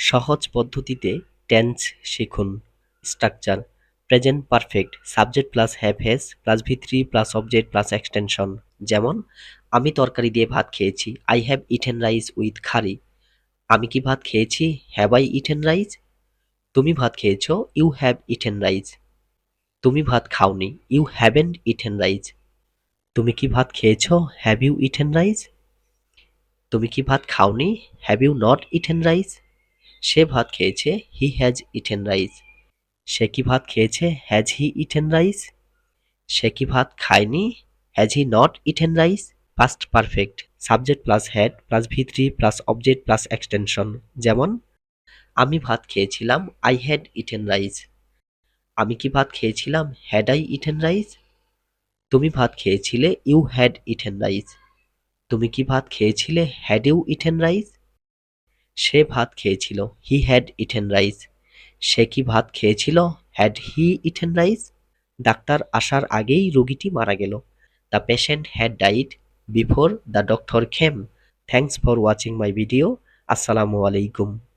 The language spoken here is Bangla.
সহজ পদ্ধতিতে টেন্স শিখুন। Structure: present perfect, subject plus have has plus ভি3 প্লাস অবজেক্ট প্লাস এক্সটেনশন। যেমন, আমি তরকারি দিয়ে ভাত খেয়েছি। I have eaten rice with curry. আমি কি ভাত খেয়েছি? Have I eaten rice? তুমি ভাত খেয়েছো? You have eaten rice. তুমি ভাত খাওনি? You haven't eaten rice. তুমি কি ভাত খেয়েছো? Have you eaten rice? তুমি কি ভাত খাওনি? Have you not eaten rice? সে ভাত খেয়েছে। He has eaten rice. সে কি ভাত খেয়েছে? Has he eaten rice? সে কি ভাত খায়নি? Has he not eaten rice? Past perfect, subject plus had plus ভি3 প্লাস অবজেক্ট প্লাস এক্সটেনশন। যেমন, আমি ভাত খেয়েছিলাম। I had eaten rice. আমি কি ভাত খেয়েছিলাম? Had I eaten rice? তুমি ভাত খেয়েছিলে। You had eaten rice. তুমি কি ভাত খেয়েছিলে? Had you eaten rice? সে ভাত খেয়েছিল। He had eaten rice. সে কি ভাত খেয়েছিল? Had he eaten rice? Doctor আসার আগেই রোগীটি মারা গেল। The patient had died before the doctor came. Thanks for watching my video. আসসালামু আলাইকুম।